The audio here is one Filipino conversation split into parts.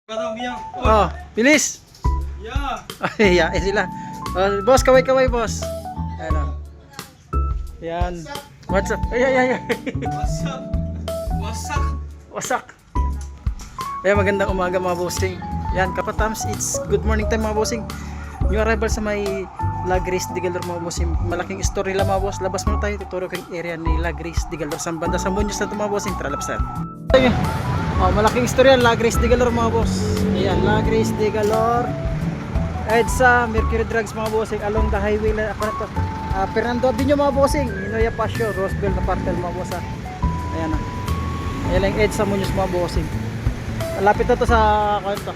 Oh, bilis. Yeah. Ay, yae sila. Oh, boss, kaway-kaway, boss. Ano? Yan. What's up? Ay. What's up? What's up? Wasak. Ay, magandang umaga mga bossing. Yan, kapatams, it's good morning time mga bossing. New arrival sa may Lagris de Galor mga bossing. Malaking story lang mga boss. Labas muna tayo, tuturo ko yung area ni Lagris de Galor. Sa banda sa Muñoz na ito mga bossing. Tara, lapsan. Oh, malaking istorya, Lagris de Galor mga boss. Ayan, Lagris de Galor. EDSA, Mercury Drugs mga bossing, along the highway na ako na to. Fernando Avenue mga bossing, Inoya Pasio, Roseville na partel mga boss. Ayan na. Ayan lang EDSA Muñoz mga bossing. Malapit na to sa to.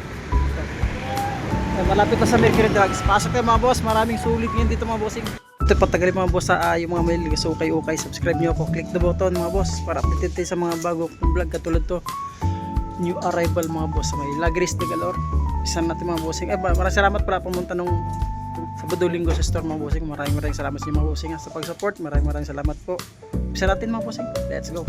Malapit na sa Mercury Drugs. Pasok tayo mga boss, maraming sulit ngayon dito mga bossing. Ito patagalin mga boss sa yung mga mahilig sa ukay-ukay, subscribe nyo ako, click the button mga boss para updated tayo sa mga bago kong vlog katulad to. New arrival mga boss sa may Lagris de Galor. Isa natin mga bossing. Maraming salamat pala pumunta nung Sabado Linggo sa store mga bossing. Maraming salamat sa mga bossing sa pag-support. Maraming salamat po. Isa natin mga bossing. Let's go.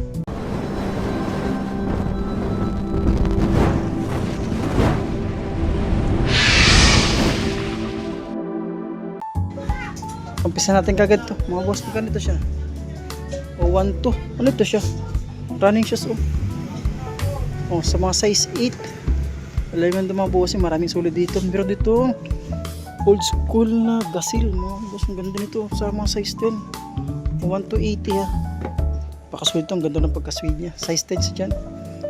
Umpisa natin kagad to mga boss. Magkano ito siya? O 1-2. Ano ito siya? Running shoes oh, sa mga size 8. Alam mo mga bossing, maraming sulit dito. Pero dito old school na gasil mga boss. Ang ganda nito sa mga size 10. 1-80 ha. Pakasulit ito. Ang ganda ng pagkasweet niya. Size 10 siya dyan.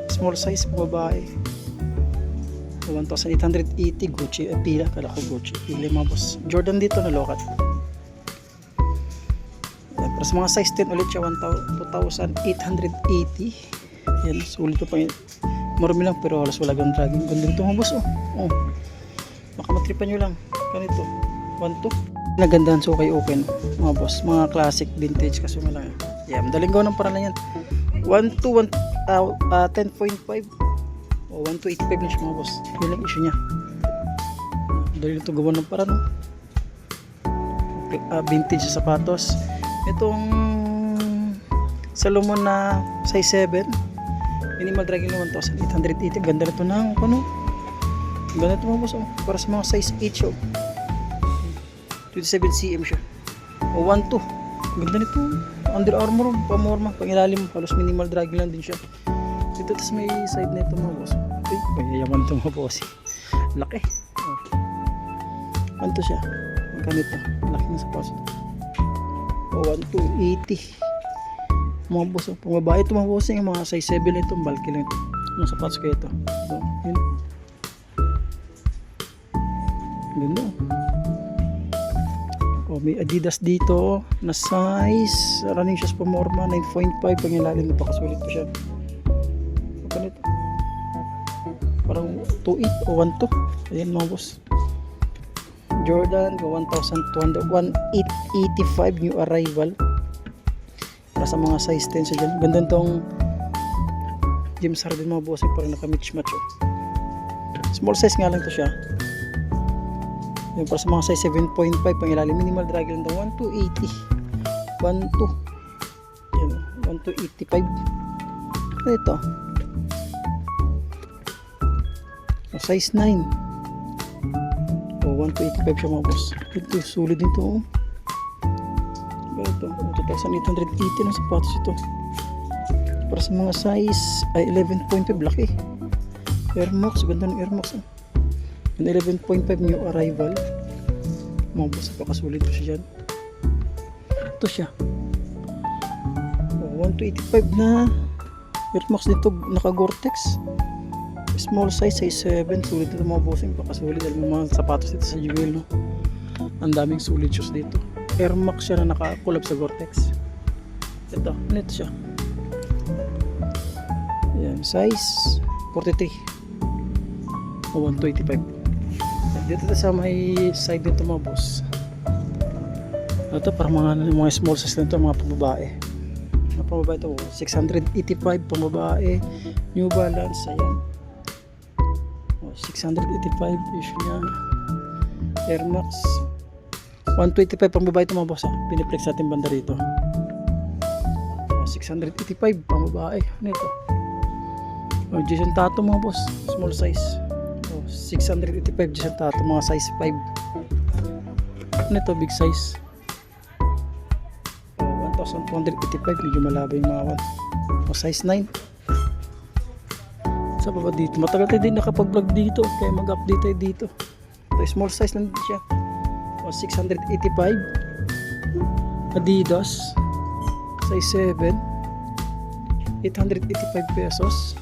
Small size babae. 1,880 Gucci. Pila kala ko Gucci. Pila mga boss. Jordan dito na lokat. Para sa mga size 10 ulit siya 2,880. Yan, sulit pa yun. Marami lang pero halos wala gang dragging. Ganda nito mga boss oh. Baka matripan nyo lang. Ganito 1-2. Nagandahan so kayo open mga boss. Mga classic vintage kasi malaki. Yeah, madaling gawin ng paralan yan. 10.5 o 1-85 na siya mga boss. Yun lang issue nya. Dali nito gawa ng paraan vintage sa sapatos. Itong Salomon na size 7 minimal dragging na 1,880. Ganda na ito na ano. Ganda ito mga boss para sa mga size 8 siya 27 cm siya o 1-2. Ganda nito. Under Armour pamorma pangilalim halos minimal dragging lang din siya dito. Tapos may side na ito mga boss. Uy mayayaman ito mga boss. Laki ano to siya. Magkano ito laki na sapatos o 1,280 mga boss. Pang babae ito mga bossing, mga size 7 ito, bulky lang ito. Yung sapatos ko ito. So, yun. Ganda. O, may Adidas dito na size running shoes pamorma 9.5 pang ilalim na pakasulit pa siya. Magkano ito? Parang 2.8 o 1.2. Ayan mga boss. Jordan 1,200 1,885 new arrival para sa mga size 10 sa dyan. Ganda itong James Harden mga boss parang naka-match oh. Small size nga lang ito siya. Yung para sa mga size 7.5 pang ilalim minimal drag lang ito 1,280 1,285 ito size 9 1,285 siya mga boss. Ito sulit nito ito 2,880 ng sapatos ito para sa mga size 11.5 laki. Air Max, ganda ng Air Max 11.5 new arrival mga boss. Napakasulit po siya dyan. Ito siya 1,285 na Air Max dito naka Gore-Tex small size 7. Sulit ito mga bossing. Pakasulit dahil mga sapatos dito sa Jewel no? Ang daming sulit shoes dito. Air Max siya na nakakulab sa Gore-Tex. Ito siya. Ayan, size 43 o 1,285. Dito sa may side dito mga boss. Ito para mga small size nito mga pambabae. Mga pambabae ito 685 pambabae. New Balance ayan 685 issue niya. Air Max 125 pang babae ito mga boss piniplex natin banda rito 685 pang babae. Ano ito? Jason Tato mga boss, small size 685 dyan sa tato, mga size 5. Ano ito, big size. 1,285, medyo malabo yung mga 1. O size 9. Sa baba dito, matagal tayo din nakapag-vlog dito, kaya mag-update tayo dito. Ito, small size lang din siya. O 685. Adidas, size 7. 885 pesos.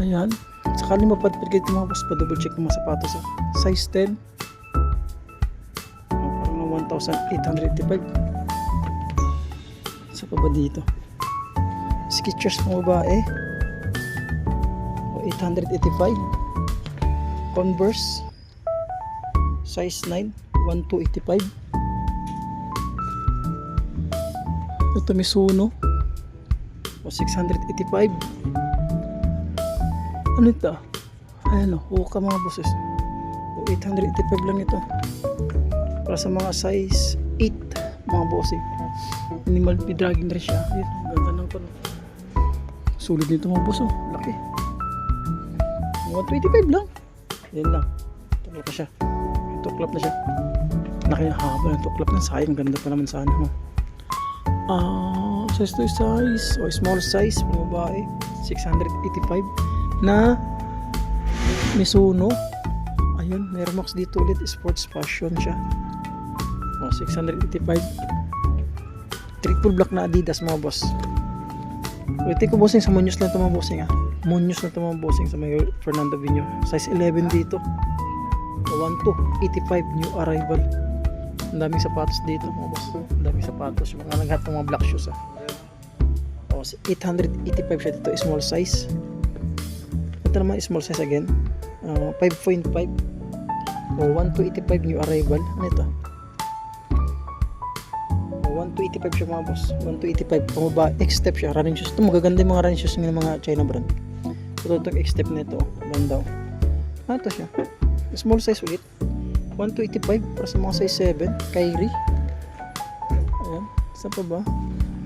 Ayan. Sakali mapadpad kayo mga boss, pa-double check ng mga sapatos. Size 10. Parang na 1,885. Sa pa ba dito? Skechers ng babae. 885. Converse. Size 9. 1,285. Ito Mizuno. 685. Ano ito? Ayan o, huka mga bosses. 885 lang ito. Para sa mga size 8 mga bossing. Minimal dragging rin siya. Ayan, ganda ng pano. Sulit nito mga boss, oh. Laki. 125 lang. Ayan lang. Tuklap na siya. Tuklap na siya. Laki na haba ng tuklap na. Sayang, ganda pa naman sana mo. Size to size o small size pang babae, 685 na Mizuno. Ayun, Air Max dito ulit, sports fashion siya. O 685. Triple black na Adidas mga boss. Wait ko bossing sa Muñoz lang ito mga bossing ha. Muñoz lang ito mga bossing sa may Fernando Vino. Size 11 dito. 1,285 new arrival. Ang daming sapatos dito mga boss. Ang daming sapatos. Yung mga naghat ng mga black shoes ha. O 885 siya dito. Small size. Ito naman small size again. 5.5 o 1,285 new arrival. Ano ito? O 1,285 siya mga boss. 1,285. Pumaba. X-step siya. Running shoes. Ito magaganda yung mga running shoes ng mga China brand. Ito itong X-step nito. Ganda o. Ito siya. Small size ulit. 1,285 para sa mga size 7. Kyrie. Ayan. Saan pa ba?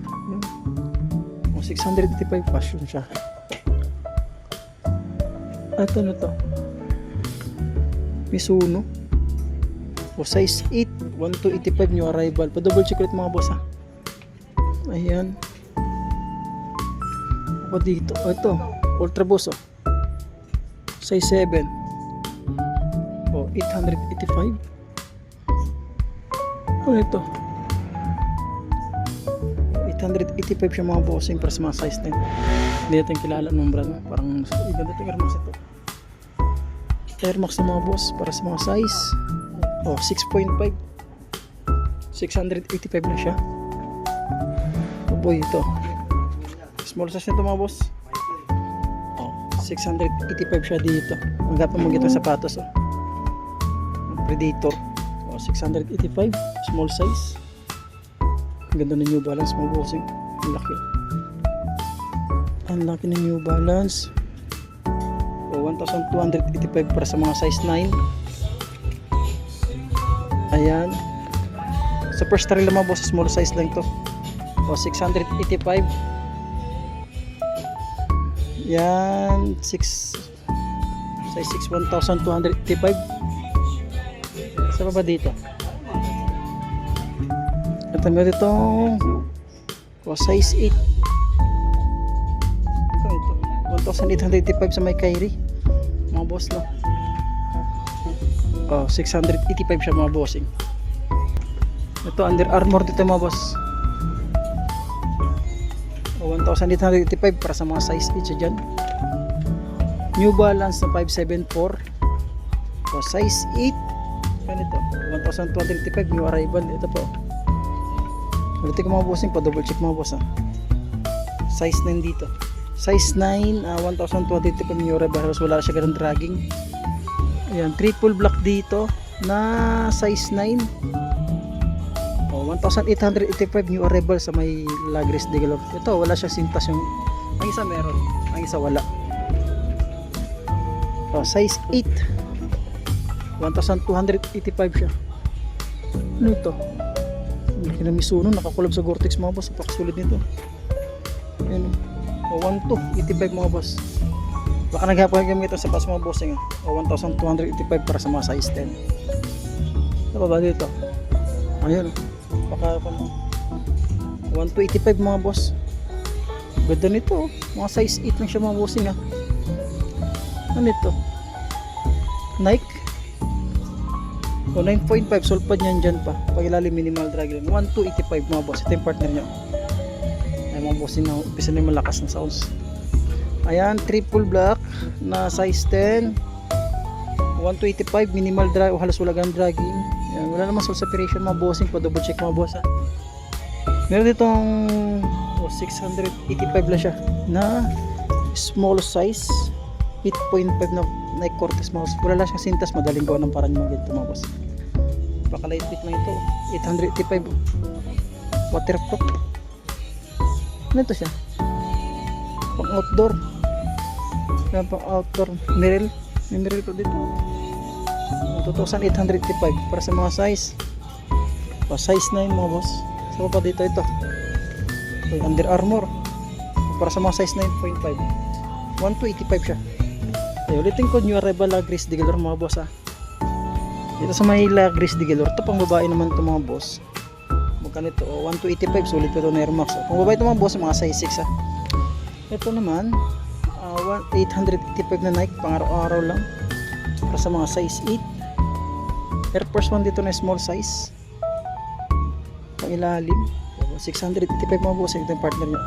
Ayan. O 685 fashion siya. Ito na to. Mizuno. O size 8. 1,285 new arrival. Pa-double check ulit mga boss ha. Ayan. Ako dito. O ito. Ultra Boost o. Size 7. O 885. Ano ito? 885 siya mga bossing para sa mga size 10. Hindi natin kilala ng brand. Parang ganda ito Air Max ito. Air Max na mga boss para sa mga size. O 6.5. 685 na siya. Oh boy ito. Small size nito mga boss. O 685 siya dito. Ang gapang mag ito sapatos o. Predator. O 685. Small size. Ang ganda ng New Balance mga bossing. Ang laki. Ang laki ng New Balance. O 1,285 para sa mga size 9. Ayan. Sa first try lang mga boss, small size lang to. O 685. Yan. Size 6, 1,285. Sa baba dito. At meron itong size 8. Ito, 1,885 sa may Kyrie. Mga boss no. 685 siya mga bossing. Ito Under Armour dito mga boss. 1,885 para sa mga size 8 siya dyan. New Balance na 574. Size 8. Ganito, 1,285 new arrival. Ito po. Ulitin ko mga bossing, pa-double check mga boss ha. Size 9 dito. Size 9, 1,285 new arrival. Halos wala siya ganun dragging. Ayan, triple black dito na size 9. 1,885 new arrival sa may Lagres de Galop. Ito, wala siya sintas yung... Ang isa meron, ang isa wala. Size 8. 1,285 siya. Ano ito? Hindi Mizuno, nakakulab sa Gore-Tex mga boss. Napakasulit nito. Ayan o. 1,285 mga boss. Baka naghapon gamit ito sa pas mga bossing o 1,285 para sa mga size 10. Ano ba dito? Ayun, baka 1,285 mga boss. Ganda nito, mga size 8 lang siya mga bossing Ano ito? Nike o 9.5 sulpad niyan dyan pa. Pag ilalim minimal drag lang 1,285 mga boss. Ito yung partner niya. Ay mga bossing na umpisa na yung malakas na sounds. Ayan, triple black na size 10 1,285 minimal drag o halos wala ganang dragging. Ayan, wala naman soul separation mga bossing, pa double check mga boss Meron ditong 685 lang siya na small size 8.5 na Nike Cortez mouse. Wala lang siyang sintas, madaling gawa ng parang mga ganito mga boss. Baka lightweight lang ito, 885 waterproof. Ano ito siya? Pang outdoor. Yan pang outdoor Merrell. May Merrell ko dito 2,885 para sa mga size size 9 mga boss. Saka pa dito ito Under Armour para sa mga size 9.5 1,285 siya. Ay, ulitin ko, new arrival Gris de Galore mga boss dito sa Manila Gris de Galore. Ito pang babae naman ito mga boss. Magkano ito? 1,285. Sulit ito na Air Max. Pang babae ito mga boss, mga size 6 Ito naman 885 na Nike, pang araw-araw lang para sa mga size 8. Air Force 1 dito na small size, pang ilalim 685 mga boss. Ito yung partner nyo.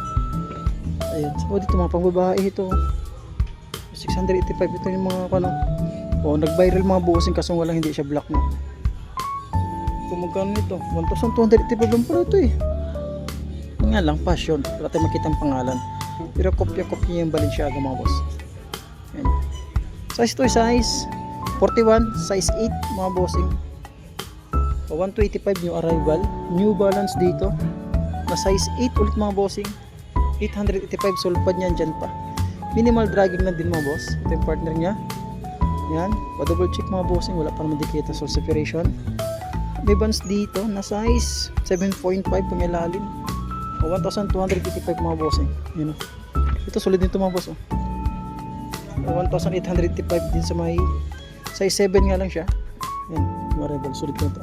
Ayan, so dito mga pang babae ito 685. Ito yung mga nag-viral mga bossing kaso walang hindi siya black na. Kung magkano nito 1,285 lang pala ito nga lang passion, wala tayo makita ang pangalan pero kopya-kopya yung Balenciaga mga boss. Ayan. Size to size 41, size 8 mga bossing 1,285 new arrival. New Balance dito na size 8 ulit mga bossing 885 sulpad niyan dyan pa. Minimal dragging lang din mga boss. Ito yung partner niya. Yan, pa-double check mga bossing, wala pa naman dikita soul separation. May bands dito na size 7.5 pang ilalim 1,285 mga bossing. Yun ito solid nito mga boss 1,885 din sa may size 7 nga lang siya. Yan, variable, solid na ito.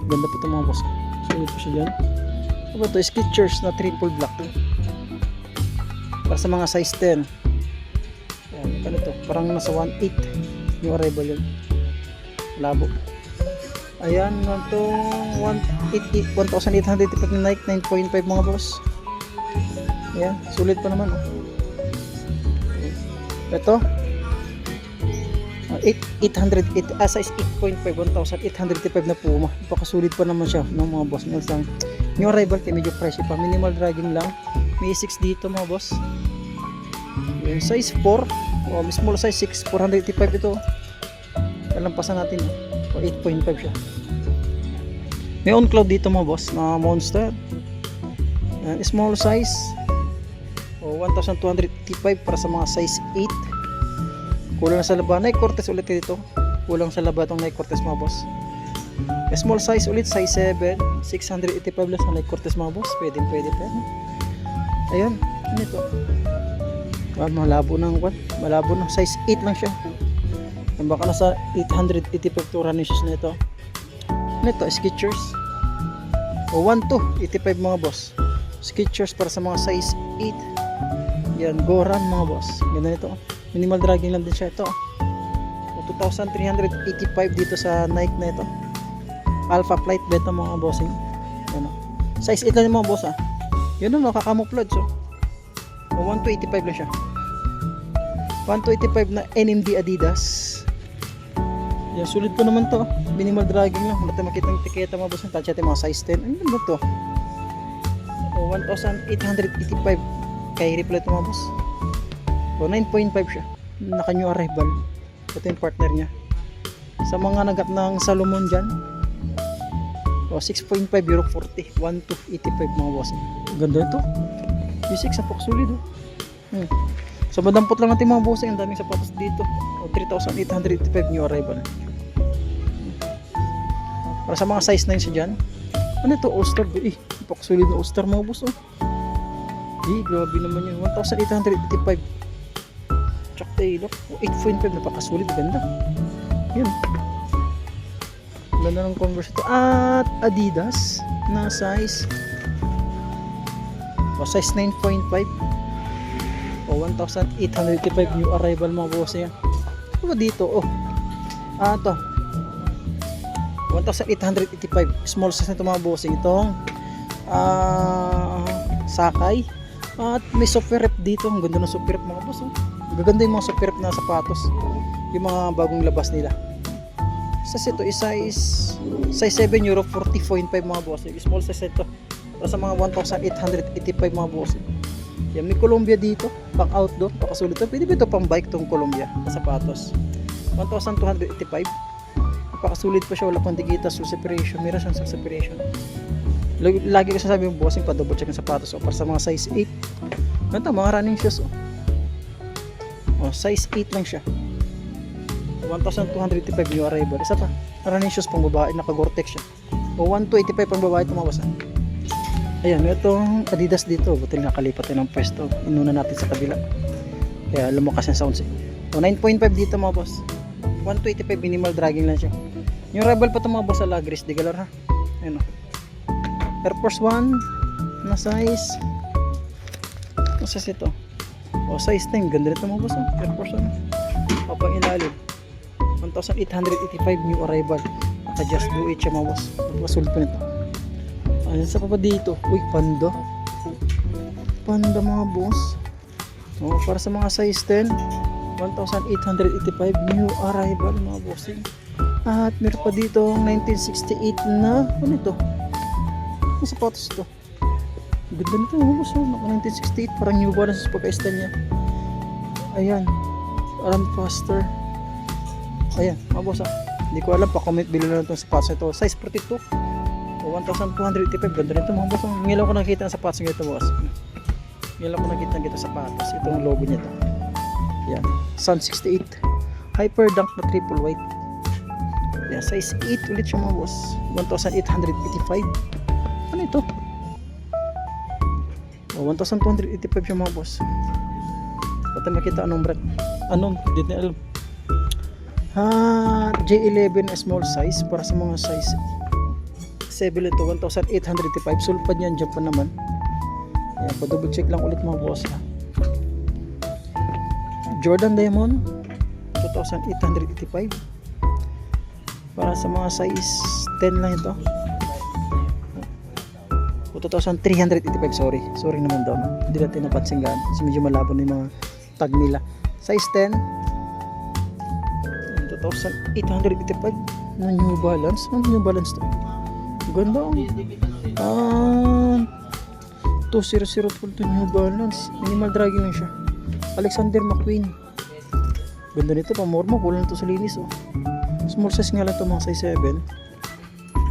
Ganda po ito mga boss, solid po siya dyan. Ano ba ito? Skechers na triple black para sa mga size 10. Yan, ito parang nasa 1.8 yung arrival yun, labo. Ayan, ito 1,885 na Nike 9.5 mga boss. Ayan, sulit pa naman ito 808 size 8.5 1,885 na Puma. Napakasulit pa naman siya ng mga boss. Yung arrival kay medyo pricey pa, minimal dragging lang. May 6 dito mga boss. Yung size 4 small size 6 485 ito. Kalampasan natin 8.5 siya. May on cloud dito mga boss na Monster. Small size 1,285 para sa mga size 8. Kulang sa laba. Nike Cortez ulit dito. Kulang sa laba itong Nike Cortez mga boss. Small size ulit, size 7 685 lang sa Nike Cortez mga boss. Pwede pa. Ayan, ano ito? Malabo ng size 8 lang siya. Baka nasa 885 to running shoes na ito. Ano ito? Skechers 1,285 mga boss. Skechers para sa mga size 8. Yan, Goran mga boss. Ganda nito. Minimal dragging lang din siya ito. 2,385 dito sa Nike na ito. Alpha Flight Beta mga bossing. Yan, size 8 lang yung mga boss Yun nakakamouflage 1,285 lang siya. 1,285 na NMD Adidas. Yan, sulit po naman to. Minimal dragging lang. Wala tayo makita ng tiketa mga boss. Touch natin mga size 10. Ano ba to? 1,885 kay reply ito mga boss. 9.5 siya. Naka new arrival. Ito yung partner niya. Sa mga nagat ng Salomon dyan 6.5 euro 40 1,285 mga boss. Ganda ito. B6 sapok solid So madampot lang natin mga boss. Ang daming sapatos dito 3,885 new arrival. Para sa mga size 9 siya dyan. Ano ito? All-Star. Sapok solid na All-Star mga boss grabe naman yun. 1,885 Chuck Taylor. 8.5, napakasulit, ganda. Yun. Ganda ng Converse ito. At Adidas na size size 9.5 o 1,885 new arrival mga boss yan. Ano ba dito? Ito 1,885 small size na ito mga bossing. Itong Sakay. At may software rep dito. Ang ganda ng software rep mga boss. Gaganda yung mga software rep na sapatos, yung mga bagong labas nila. Sa ito is size 7 euro 40.5 mga bossing. Small size ito para sa mga 1,885 mga bossing. Yan, may Columbia dito pang outdoor, pakasulit ito. Pwede ba ito pang bike tong Columbia na sapatos? 1,285. Napakasulit pa siya, wala pang digita, sul separation, meron siyang sul separation. Lagi ko sasabi yung bossing, pa double check ng sapatos. Para sa mga size 8, ito mga running shoes. Size 8 lang siya, 1,285 new arrival. Isa pa, running shoes pang babae, naka Gore-Tex siya. 1,285 pang babae, tumabasa. Ayan, itong Adidas dito, buti nakalipat ng pwesto, inuna natin sa kabila, kaya lumakas yung sounds. 9.5 dito mga boss, 1,285 minimal dragging lang siya. Yung rival pa ito mga boss sa Lagris, di galar ha. Ayan, Air Force 1 na size ito, size 10, ganda rin ito mga boss. Air Force 1 papang ilalim, 1,885 new arrival, naka just do it siya mga boss. Masulit pa nito. Ayan, sa pa dito, panda mga boss. Para sa mga size 10, 1,885 new arrival mga bossing. At meron pa dito 1968 na ano ito, ang sapatos ito. Ganda nito mga boss, naka 1968, parang New Balance pagka-style niya. Ayan, run faster. Ayan mga boss, hindi ko alam, pa-comment bilhin na itong sapatos ito. Size 42, 1,285, ganda nito mga boss. Ngayon ko nakita ng sapatos nito boss. Ngayon ko nakita ng sapatos, itong logo niya ito. Ayan, Sun 68 Hyper Dunk na triple white. Ayan, size 8 ulit siya mga boss, 1,885. Ano ito? 1,285 siya mga boss. Pati makita anong brand, hindi na alam. J11 small size, para sa mga size 7 ito, 1,885. Sulpad yan, dyan pa naman. Ayan, pa double check lang ulit mga boss. Jordan Diamond 2,885, para sa mga size 10 lang ito. 2,385, sorry naman daw, hindi natin napansin gaan kasi medyo malabo na yung mga tag nila. Size 10, 2,885 na New Balance. Ano New Balance to? Ganda. 2,002 to New Balance, minimal dragging lang siya. Alexander McQueen, ganda nito, pamormo, kulang na to sa linis. Small size nga lang ito, mga size 7.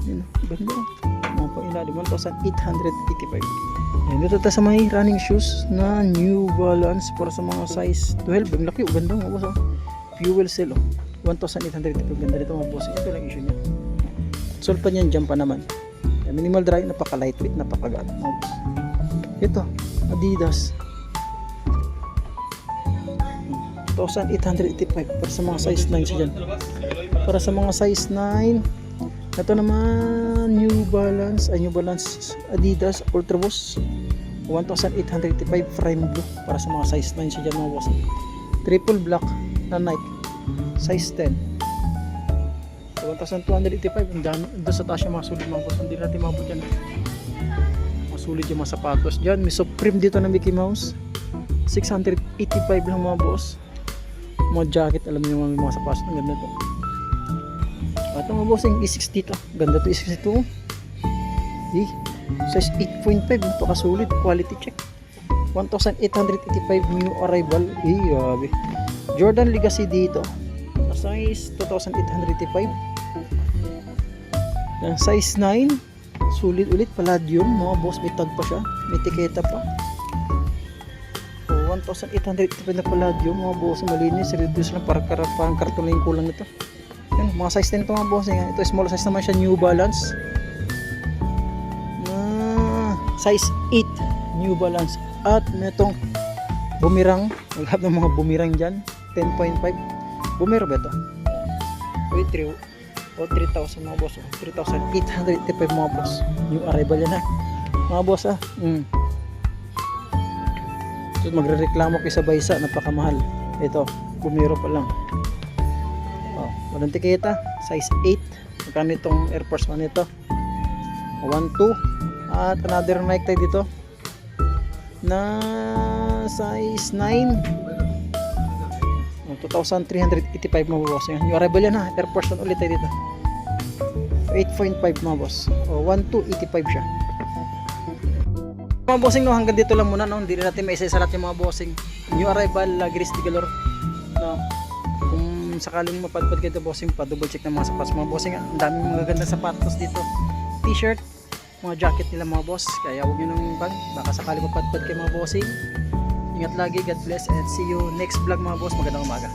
Yun, ganda. Mga pang-ilalim, 1,885. Ayan, dito tayo sa may running shoes na New Balance para sa mga size 12. Ang laki, ganda mga boss. Fuel cell, 1,885. Ganda nito mga boss. Ito lang issue niya, sulpa niyan, jump pa naman. Ayan, minimal dry, napaka lightweight, napakagaan mga boss. Ito, Adidas 1,885 para sa mga size 9 siya dyan. Para sa mga size 9, ito naman New Balance Adidas Ultra Boost 1,885 frame blue, para sa mga size 9 siya dyan mga boss. Triple black na Nike size 10, 1,285. Ang dami, doon sa taas yung mga sulit mga boss, hindi natin mabot yan. Masulit yung mga sapatos dyan. May Supreme dito na Mickey Mouse, 685 lang mga boss. Mga jacket, alam niyo mga sapatos, ang ganda to. Ito mga boss, yung E60 to, ganda to, E60 to. Size 8.5, napakasulit, quality check. 1,885 new arrival. Grabe. Jordan Legacy dito, size 2,885. Size 9, sulit ulit, palladium mga boss, may tag pa siya, may tiketa pa. 1,885 na palladium mga boss, malinis, reduce lang, parang karton lang yung kulang nito. Yan, mga size 10 ito mga boss. Ito small size naman siya, New Balance size 8 New Balance. At itong bumirang, lahat ng mga bumirang dyan, 10.5. Bumero ba ito? Wait, 3 o 3,000 mga boss. 3,885 mga boss. Yung arrival yan ha. Mga boss ha. So magrereklamo kayo sa Baysa, napakamahal. Ito, bumero pa lang. Oh, walang tiketa, size 8. Magkano itong Air Force 1 nito? 1.2. At another Nike tag dito na size 9. 2,385 mga boss. Yung arrival yan ha. Air Force 1 ulit tayo dito. 8.5 mga boss. O 1,285 siya. Mga bossing, no, hanggang dito lang muna, no. Hindi na natin maisasalat yung mga bossing. New arrival, Gris de Galore, no. Kung sakaling mapadpad kayo bossing, pa double check ng mga sapatos mga bossing. Ang daming mga ganda sapatos dito. T-shirt, mga jacket nila mga boss. Kaya huwag nyo nang bag. Baka sakaling mapadpad kayo mga bossing. Ingat lagi, God bless, and see you next vlog mga boss. Magandang umaga.